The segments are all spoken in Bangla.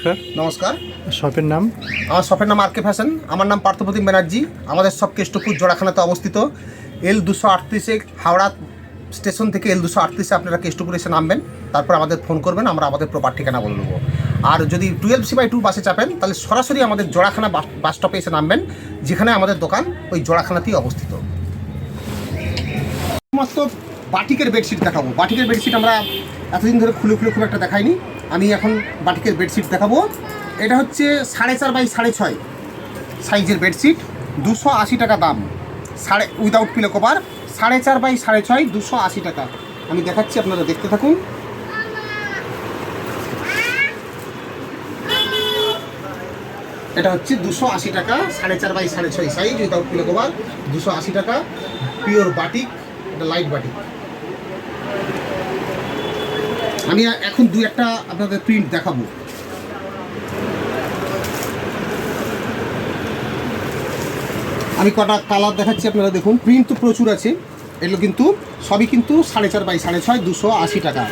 নমস্কার। নমস্কার। শপের নাম? আমার শপের নাম আর.কে ফ্যাশন। আমার নাম পার্থপ্রতিম ব্যানার্জি। আমাদের সব কেষ্টপুর জোড়াখানাতে অবস্থিত। L238 হাওড়া স্টেশন থেকে L238 আপনারা কেষ্টপুর এসে নামবেন, তারপর আমাদের ফোন করবেন, আমরা আমাদের প্রপার ঠিকানা বলে দেবো। আর যদি 12C/2 বাসে চাপেন তাহলে সরাসরি আমাদের জোড়াখানা বাস স্টপে এসে নামবেন, যেখানে আমাদের দোকান ওই জোড়াখানাতেই অবস্থিত। শুধুমাত্র বাটিকের বেডশিট দেখাবো। বাটিকের বেডশিট আমরা এতদিন ধরে খুলে খুব একটা দেখাইনি। আমি এখন বাটিকের বেডশিট দেখাবো। এটা হচ্ছে 4.5 বাই 6.5 সাইজের বেডশিট, 280 টাকা দাম। উইদাউট পিলো কভার, 4.5 বাই 6.5, 280 টাকা। আমি দেখাচ্ছি, আপনারা দেখতে থাকুন। এটা হচ্ছে 280 টাকা, 4.5 by 6.5 size, without pillow cover, 280 টাকা। পিওর বাটিক, এটা লাইট বাটিক। আমি এখন দুই একটা আপনাদের প্রিন্ট দেখাবো। আমি কটা কালার দেখাচ্ছি, আপনারা দেখুন। প্রিন্ট তো প্রচুর আছে, এগুলো কিন্তু সবই কিন্তু 4.5 বাই 6.5, 280 টাকা।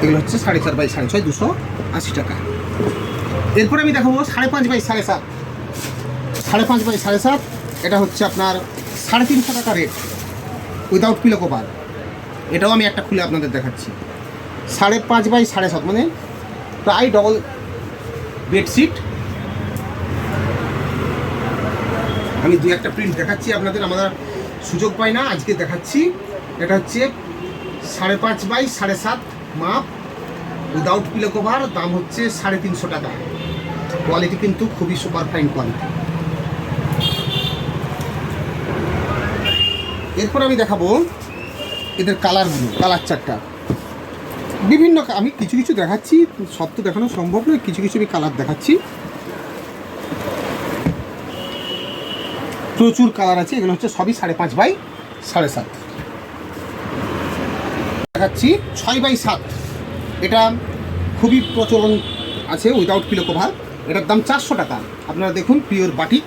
এগুলো হচ্ছে 4.5 বাই 6.5, 280 টাকা। এরপরে আমি দেখাবো 5.5 বাই 7.5। 5.5 বাই 7.5, এটা হচ্ছে আপনার 350 টাকা রেট, উইদাউট পিলো কভার। এটাও আমি একটা খুলে আপনাদের দেখাচ্ছি। 5.5 বাই 7.5, মানে প্রায় ডবল বেডশিট। আমি দুই একটা প্রিন্ট দেখাচ্ছি আপনাদের, আমরা সুযোগ পাই না, আজকে দেখাচ্ছি। এটা হচ্ছে 5.5 বাই 7.5 মাপ, উইদাউট পিলো কভার, দাম হচ্ছে 350 টাকা। কোয়ালিটি কিন্তু খুবই সুপার ফাইন কোয়ালিটি। এরপর আমি দেখাবো এদের কালারগুলো, কালার চারটা বিভিন্ন। আমি কিছু কিছু দেখাচ্ছি, সব তো দেখানো সম্ভব নয়, কিছু কিছু আমি কালার দেখাচ্ছি। প্রচুর কালার আছে, এগুলো হচ্ছে সবই 5.5 বাই 7.5। দেখাচ্ছি 6 বাই 7। এটা খুবই প্রচলন আছে, উইদাউট পিলো কভার। এটার দাম 400 টাকা। আপনারা দেখুন, পিওর বাটিক,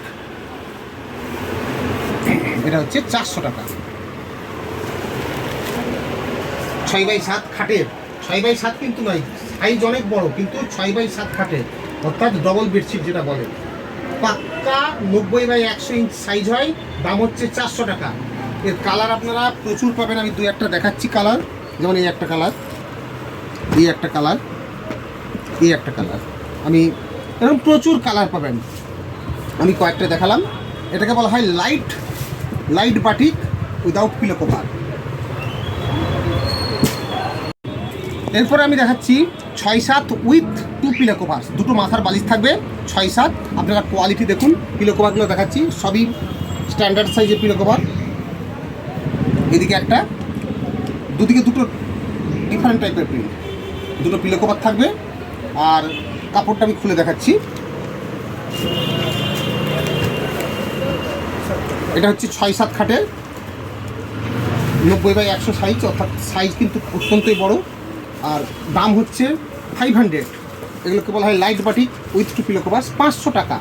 এটা হচ্ছে 400 টাকা। 6 বাই 7 খাটের, 6 বাই 7 কিন্তু নয়, সাইজ অনেক বড়, কিন্তু 6 বাই 7 খাটের, অর্থাৎ ডবল বেডশিট যেটা বলে। পাক্কা 90 বাই 100 ইঞ্চ সাইজ হয়, দাম হচ্ছে 400 টাকা। এর কালার আপনারা প্রচুর পাবেন। আমি দুই একটা দেখাচ্ছি কালার, যেমন এই একটা কালার, এই একটা কালার, এই একটা কালার। আমি এরকম প্রচুর কালার পাবেন, আমি কয়েকটা দেখালাম। এটাকে বলা হয় light batik, without pillow cover. এরপরে আমি দেখাচ্ছি 6-7 উইথ 2 পিলো কভার, দুটো মাথার বালিশ থাকবে। 6-7, আপনারা কোয়ালিটি দেখুন। পিলো কভারগুলো দেখাচ্ছি, সবই স্ট্যান্ডার্ড সাইজের পিলো কভার। এদিকে একটা, দুদিকে দুটো ডিফারেন্ট টাইপের প্রিন্ট, দুটো পিলো কভার থাকবে। আর কাপড়টা আমি খুলে দেখাচ্ছি। এটা হচ্ছে 6-7 খাটের, 90 বাই 100 সাইজ, অর্থাৎ সাইজ কিন্তু অত্যন্তই বড়। আর দাম হচ্ছে 500। এগুলোকে বলা হয় light batik with 2 pillow cover, 500 টাকা।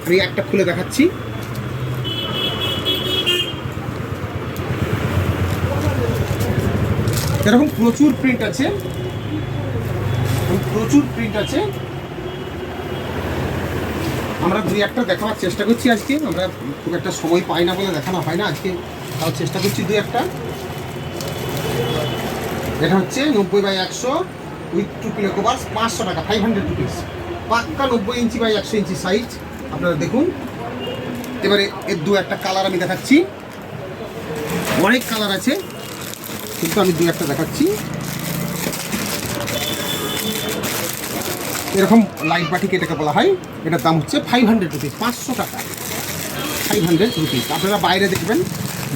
আমি একটা খুলে দেখাচ্ছি। এরকম প্রচুর প্রিন্ট আছে, আমরা দুই একটা দেখাবার চেষ্টা করছি আজকে। আমরা খুব একটা সময় পাই না বলে দেখানো হয় না, আজকে তাও চেষ্টা করছি দুই একটা। এটা হচ্ছে 90 বাই 100 উইথ 2 পিলো কভার, 500 টাকা, 500 রুপিস। পাক্কা 90 ইঞ্চি বাই 100 ইঞ্চি সাইজ, আপনারা দেখুন। এবারে এর দু একটা কালার আমি দেখাচ্ছি। অনেক কালার আছে, কিন্তু আমি দু একটা দেখাচ্ছি। এরকম লাইট বাটিক এটাকে বলা হয়। এটার দাম হচ্ছে 500 রুপিস, 500 টাকা, 500 রুপিস। আপনারা বাইরে দেখবেন,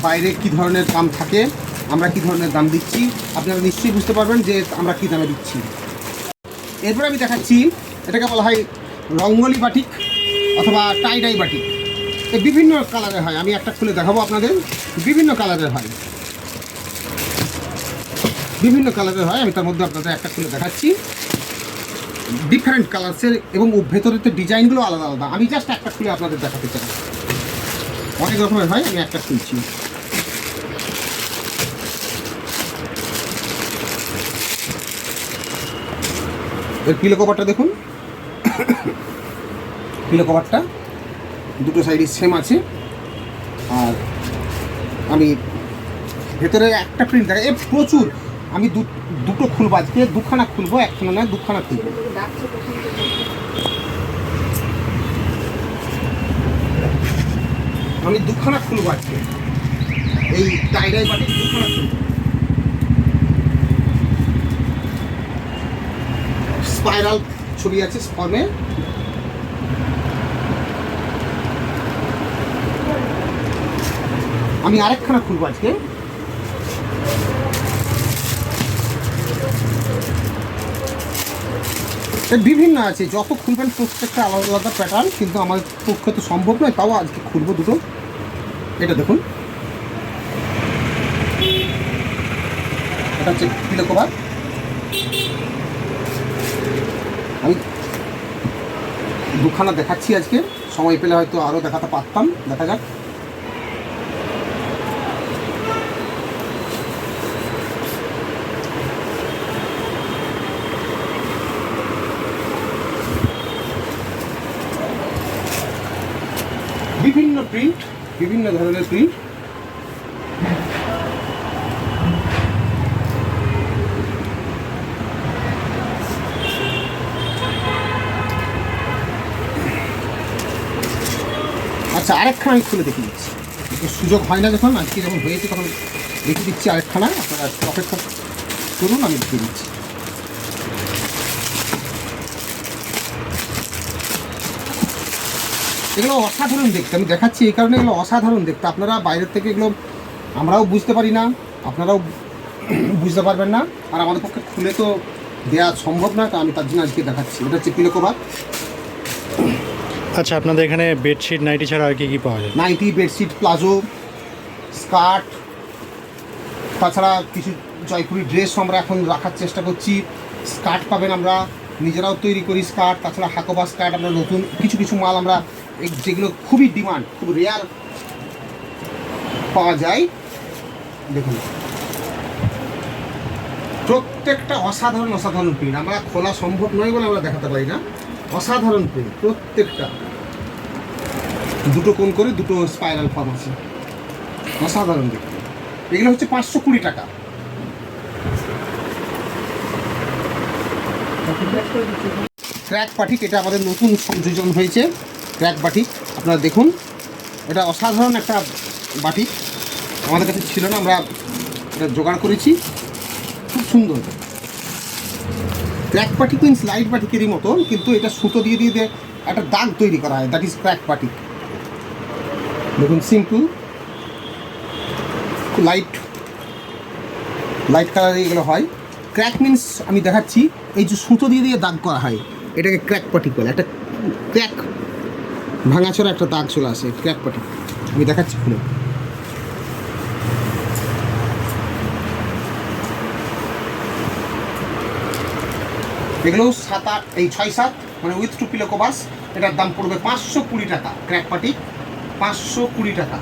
বাইরে কী ধরনের দাম থাকে, আমরা কী ধরনের দাম দিচ্ছি, আপনারা নিশ্চয়ই বুঝতে পারবেন যে আমরা কী দামে দিচ্ছি। এরপরে আমি দেখাচ্ছি, এটাকে বলা হয় রঙ্গলি বাটিক অথবা টাই বাটিক। বিভিন্ন কালারের হয়, আমি একটা খুলে দেখাবো আপনাদের। বিভিন্ন কালারের হয়, আমি তার মধ্যে আপনাদের একটা খুলে দেখাচ্ছি। ডিফারেন্ট কালার্সের, এবং ভেতরের ডিজাইনগুলো আলাদা আলাদা। আমি জাস্ট একটা খুলে আপনাদের দেখাতে চাই। অনেক রকমের হয়, আমি একটা খুলছি। এর পিলো কভারটা দেখুন, পিলো কভারটা দুটো সাইডই সেম আছে। আর আমি ভেতরে একটা প্রিন্ট থাকে এ প্রচুর, আমি দুটো খুলবো আজকে, দুখানা খুলবো, একখানা নয় দুখানা খুলবো। আমি দুখানা খুলবো আজকে, এই টাইডাই বাটি দুখানা খুলবো। স্পাইরাল ছবি আছে ফর্মে। আমি আরেকখানা খুলবো আজকে। বিভিন্ন আছে, যত খুলবেন প্রত্যেকটা আলাদা আলাদা প্যাটার্ন, কিন্তু আমার পক্ষে তো সম্ভব নয়, তাও আজকে খুলবো দুটো। এটা দেখুন, এটা হচ্ছে পিলো কভার। আমি দুখানা দেখাচ্ছি আজকে, সময় পেলে হয়তো আরও দেখাতে পারতাম, দেখা যাক। বিভিন্ন প্রিন্ট, বিভিন্ন ধরনের প্রিন্ট। আচ্ছা, আরেকখানা আমি খুলে দেখে দিচ্ছি, সুযোগ হয় না যখন, আজকে যখন হয়েছে তখন দেখে দিচ্ছি আরেকখানা। আপনারা অপেক্ষা করুন, আমি দেখে দিচ্ছি। এগুলো অসাধারণ দেখতে, আমি দেখাচ্ছি এই কারণে, এগুলো অসাধারণ দেখতে। আপনারা বাইরের থেকে এগুলো আমরাও বুঝতে পারি না, আপনারাও বুঝতে পারবেন না, আর আমাদের পক্ষে খুলে তো দেওয়া সম্ভব না, আমি তার জন্য আজকে দেখাচ্ছি। এটা হচ্ছে পিলো কভার। আচ্ছা, আপনাদের এখানে বেডশিট নাইটি ছাড়া আর কি পাওয়া যায়? নাইটি, বেডশিট, প্লাজো, স্কার্ট, তাছাড়া কিছু জয়পুরি ড্রেস আমরা এখন রাখার চেষ্টা করছি। স্কার্ট পাবেন, আমরা নিজেরাও তৈরি করি স্কার্ট, তাছাড়া হাকোবা স্কার্ট। আমরা নতুন কিছু কিছু মাল আমরা যেগুলো খুবই ডিমান্ড, খুব রেয়ার পাওয়া যায়। দেখুন, প্রত্যেকটা অসাধারণ অসাধারণ প্রিন্ট, আমরা খোলা সম্ভব নয় বলে আমরা দেখাতে পারি না। অসাধারণ প্রিন্ট প্রত্যেকটা, দুটো কোণ করে দুটো স্পাইরাল ফর্ম আছে, অসাধারণ দেখতে। এগুলো হচ্ছে 520 টাকা। ক্র্যাক বাটিক, এটা আমাদের নতুন সংযোজন হয়েছে, ক্র্যাক বাটিক। আপনারা দেখুন, এটা অসাধারণ একটা বাটিক, আমাদের কাছে ছিল না, আমরা এটা জোগাড় করেছি, খুব সুন্দর। ক্র্যাক বাটিক মিন্স লাইট বাটিকেরই মতন, কিন্তু এটা সুতো দিয়ে দিয়ে একটা দাগ তৈরি করা হয়, দ্যাট ইজ ক্র্যাক বাটিক। দেখুন, সিম্পল লাইট লাইট কালার এগুলো হয়। ক্র্যাক মিন্স আমি দেখাচ্ছি, এই যে সুতো দিয়ে দিয়ে দাগ করা হয়, এটাকে ক্র্যাক বাটিক বলে। একটা ক্র্যাক ভাঙাচোরা একটা দাগ চলে আসে, ক্র্যাক বাটিক। আমি দেখাচ্ছি খুলে। এগুলো 7-8, এই 6-7 মানে উইথ টু পিলো কভার্স। এটার দাম পড়বে 520 টাকা। ক্র্যাক বাটিক 520 টাকা।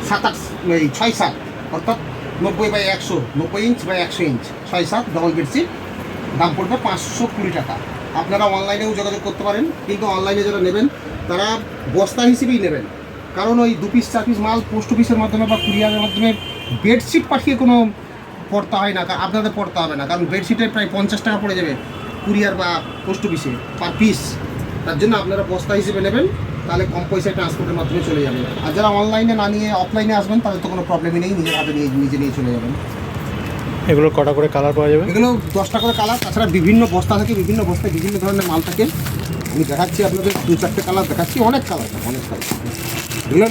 7-8, এই 6-7 অর্থাৎ 90/100, 90 inch by 100 inch, 6-7 double bedsheet, দাম পড়বে 520 টাকা। আপনারা অনলাইনেও যোগাযোগ করতে পারেন, কিন্তু অনলাইনে যারা নেবেন তারা বস্তা হিসেবেই নেবেন, কারণ ওই 2 পিস 4 পিস মাল পোস্ট অফিসের মাধ্যমে বা কুরিয়ারের মাধ্যমে বেডশিট পাঠিয়ে কোনো পড়তে হয় না, আপনাদের পড়তে হবে না, কারণ বেডশিটের প্রায় 50 টাকা পড়ে যাবে কুরিয়ার বা পোস্ট অফিসে পার পিস। তার জন্য আপনারা বস্তা হিসেবে নেবেন, তাহলে কম পয়সায় ট্রান্সপোর্টের মাধ্যমে চলে যাবে। আর যারা অনলাইনে না নিয়ে অফলাইনে আসবেন তাদের তো কোনো প্রবলেমই নেই, নিজের হাতে নিজে নিয়ে চলে যাবেন। এগুলো কটা করে কালার পাওয়া যাবে? এগুলো 10টা করে কালার, তাছাড়া বিভিন্ন বস্তা থাকে, বিভিন্ন বস্তায় বিভিন্ন ধরনের মাল থাকে। আমি দেখাচ্ছি আপনাদের 2-4টে কালার দেখাচ্ছি, অনেক কালার থাকে, অনেক কালার। এগুলো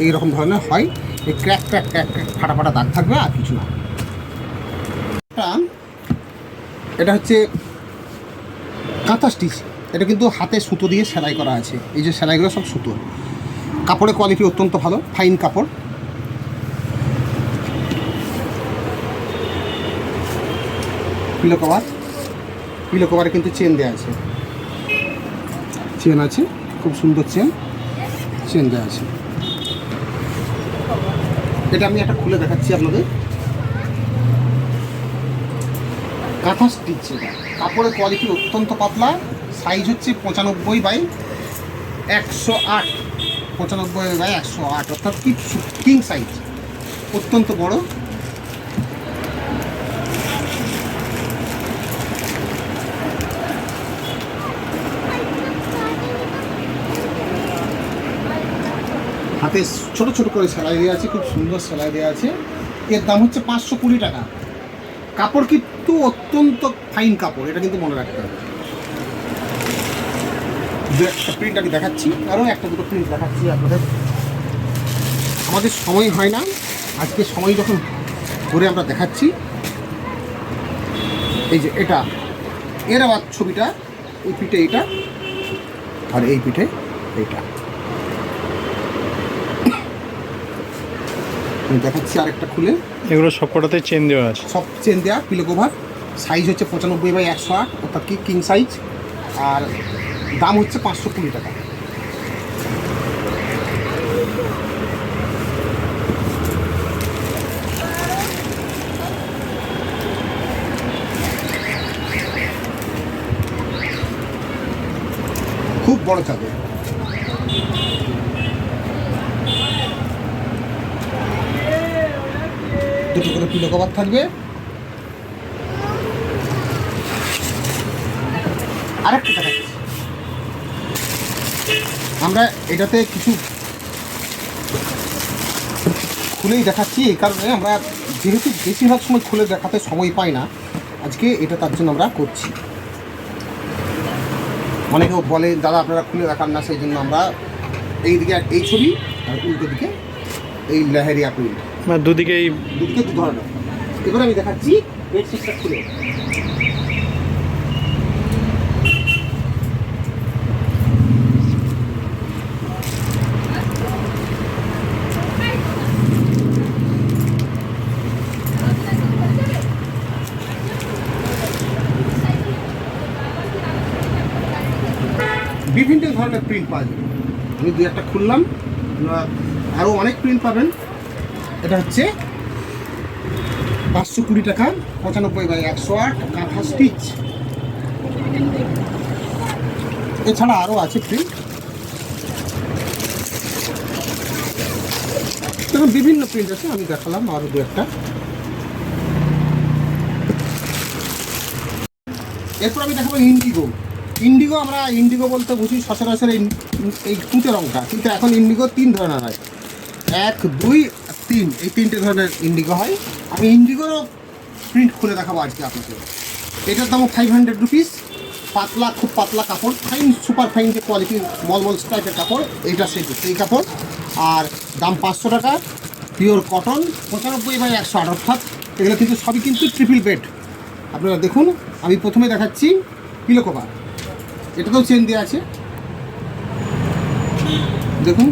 এইরকম ধরনের হয়, এই ক্র্যাক ক্র্যাক ক্র্যাক ক্র্যাক ফাটা ফাটা দাগ থাকবে, আর কিছু না। এটা হচ্ছে কাঁথা স্টিচ, এটা কিন্তু হাতে সুতো দিয়ে সেলাই করা আছে। এই যে সেলাইগুলো সব সুতো, কাপড়ের কোয়ালিটি অত্যন্ত ভালো, ফাইন কাপড়। পিলো কভার, পিলো কভারে কিন্তু চেন দেওয়া আছে, চেন আছে, খুব সুন্দর চেন দেওয়া আছে। এটা আমি একটা খুলে দেখাচ্ছি আপনাদের। কাঁথা স্টিচ, এটা কাপড়ের কোয়ালিটি অত্যন্ত পাতলা, সাইজ হচ্ছে 95/108, 95/108, অর্থাৎ কি কিং সাইজ, অত্যন্ত বড়। হাতে ছোট ছোট করে সেলাই দেওয়া আছে, খুব সুন্দর সেলাই দেওয়া আছে। এর দাম হচ্ছে 520 টাকা। কাপড় কিন্তু অত্যন্ত ফাইন কাপড়, এটা কিন্তু মনে রাখতে হবে। দু একটা প্রিন্ট আমি দেখাচ্ছি, আরও একটা দুটো প্রিন্ট দেখাচ্ছি আপনাদের। আমাদের সময় হয় না, আজকে সময় যখন করে আমরা দেখাচ্ছি। এই যে এটা, এর আবার ছবিটা, এই পিঠে এইটা আর এই পিঠে এইটা। আমি দেখাচ্ছি আরেকটা খুলে। এগুলো সব কটাতে চেন দেওয়া আছে? সব চেন দেওয়া, পিলো কভার, সাইজ হচ্ছে 95/108, অর্থাৎ কি কিং সাইজ, আর দাম হচ্ছে 520 টাকা। খুব বড় চাদর, দুটো করে পিলো কভার থাকবে। আরেকটা দেখাচ্ছি, আমরা এটাতে কিছু খুলেই দেখাচ্ছি, এই কারণে আমরা যেহেতু বেশিরভাগ সময় খুলে দেখাতে সময় পাই না, আজকে এটা তার জন্য আমরা করছি। অনেকেও বলে দাদা আপনারা খুলে দেখান না, সেই জন্য আমরা এই দিকে এই ছবি আর উল্টো দিকে এই লেহেরিয়া প্রিন্ট, মানে দুদিকেই দুদিকে দু ধরনের। এবার আমি দেখাচ্ছি বেডশিটটা খুলে। বিভিন্ন ধরনের প্রিন্ট পাওয়া যাবে, আমি দু একটা খুললাম, আরও অনেক প্রিন্ট পাবেন। এটা হচ্ছে 520 টাকা, 95/108, কাঁথা স্টিচ। এছাড়া আরও আছে প্রিন্ট, দেখুন বিভিন্ন প্রিন্ট আছে, আমি দেখালাম আরও দু একটা। এরপর আমি দেখাবো ইন্ডিগো। ইন্ডিগো, আমরা ইন্ডিগো বলতে বুঝি সচরাচর এই তুঁতে রঙটা, কিন্তু এখন ইন্ডিগো 3 ধরনের হয়, 1, 2, 3, এই 3টে ধরনের ইন্ডিগো হয়। আমি ইন্ডিগোর প্রিন্ট খুলে দেখাবো আজকে আপনাকে। এটার দামও 500 রুপিস, পাতলা, খুব পাতলা কাপড়, ফাইন, সুপার ফাইন যে কোয়ালিটির মলমল টাইপের কাপড়, এইটা সেই কাপড়। আর দাম 500 টাকা, পিওর কটন, 95/108, অর্থাৎ এগুলো কিন্তু সবই কিন্তু ট্রিপল বেড। আপনারা দেখুন, আমি প্রথমে দেখাচ্ছি পিলো কভার, এটাতেও চেন দেওয়া আছে, দেখুন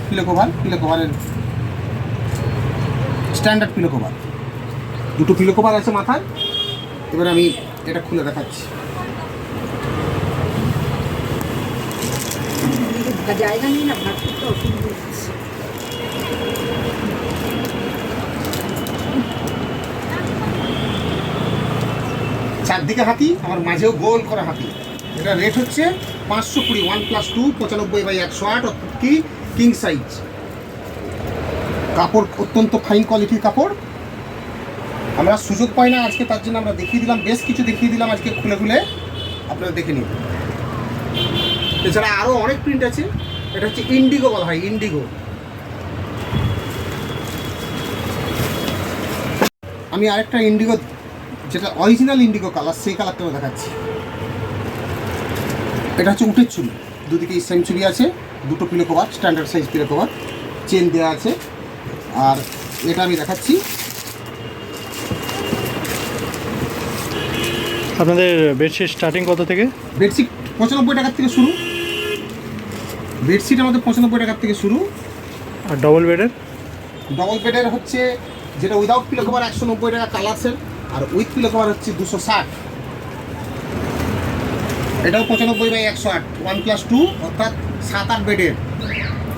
পিলো কভার, পিলো কভারের স্ট্যান্ডার্ড পিলো কভার, দুটো পিলো কভার আছে মাথায়। এবার আমি এটা খুলে দেখাচ্ছি। জায়গা নেই না, ভাত করতে অসুবিধা হচ্ছে। চারদিকে হাতি, আমার মাঝেও গোল করা হাতি। এটা রেট হচ্ছে 520, 1+2, 95/108, কি কিং সাইজ। কাপড় অত্যন্ত ফাইন কোয়ালিটির কাপড়, আমরা সুযোগ পাই না আজকে, তার জন্য আমরা দেখিয়ে দিলাম, বেশ কিছু দেখিয়ে দিলাম আজকে খুলে খুলে, আপনারা দেখে নিন। এছাড়া আরও অনেক প্রিন্ট আছে। এটা হচ্ছে ইন্ডিগো বলা হয়, ইন্ডিগো। আমি আরেকটা ইন্ডিগো, যেটা অরিজিনাল ইন্ডিগো কালার, সেই কালারটাও দেখাচ্ছি। এটা হচ্ছে উটের চুড়ি, দুদিকে সেম চুড়ি আছে, দুটো pillow cover, standard size pillow cover, chain দেওয়া আছে। আর এটা আমি দেখাচ্ছি, আপনাদের বেডশিট স্টার্টিং কত থেকে? বেডশিট 95 টাকার থেকে শুরু, বেডশিট আমাদের 95 টাকার থেকে শুরু। আর ডবল বেডের? ডবল বেডের হচ্ছে যেটা উইদাউট পিলো কভার 190 টাকা কালার সেট, আর উইথ পিলো কভার হচ্ছে 260। এটাও 95/108, 1+2, অর্থাৎ 7-8 বেডের।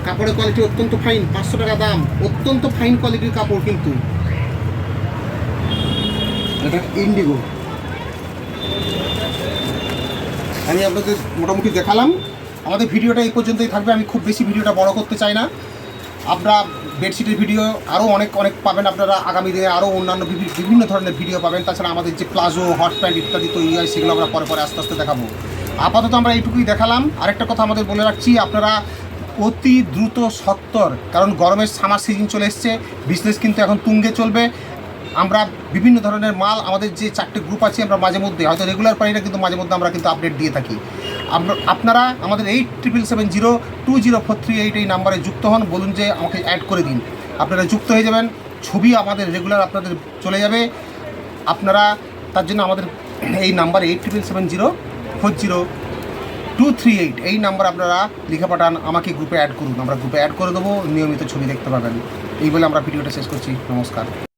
কাপড়ের কোয়ালিটি অত্যন্ত ফাইন, 500 টাকা দাম, অত্যন্ত ফাইন কোয়ালিটির কাপড় কিন্তু। এটা ইন্ডিগো, আমি আপনাদের মোটামুটি দেখালাম। আমাদের ভিডিওটা এই পর্যন্তই থাকবে, আমি খুব বেশি ভিডিওটা বড় করতে চাই না। আপনারা বেডশিটের ভিডিও আরও অনেক পাবেন, আপনারা আগামী দিনে আরও অন্যান্য বিভিন্ন ধরনের ভিডিও পাবেন। তাছাড়া আমাদের যে প্লাজো, হট প্যান্ট ইত্যাদি তৈরি হয় সেগুলো আমরা পরে আস্তে আস্তে দেখাবো। আপাতত আমরা এইটুকুই দেখালাম। আরেকটা কথা আমাদের বলে রাখছি, আপনারা অতি দ্রুত সত্তর, কারণ গরমের সামার সিজন চলে এসছে, বিজনেস কিন্তু এখন তুঙ্গে চলবে। আমরা বিভিন্ন ধরনের মাল, আমাদের যে 4টে গ্রুপ আছে, আমরা মাঝে মধ্যে হয়তো রেগুলার পাই না, কিন্তু মাঝে মধ্যে আমরা কিন্তু আপডেট দিয়ে থাকি। আপনারা আমাদের 8777020438 এই নাম্বারে যুক্ত হন, বলুন যে আমাকে অ্যাড করে দিন। আপনারা যুক্ত হয়ে যাবেন, ছবি আমাদের রেগুলার আপনাদের চলে যাবে। আপনারা তার জন্য আমাদের এই নাম্বার 8777040238 এই নাম্বার আপনারা লিখে পাঠান, আমাকে গ্রুপে অ্যাড করুন, আমরা গ্রুপে অ্যাড করে দেবো, নিয়মিত ছবি দেখতে পাবেন। এই বলে আমরা ভিডিওটা শেষ করছি। নমস্কার।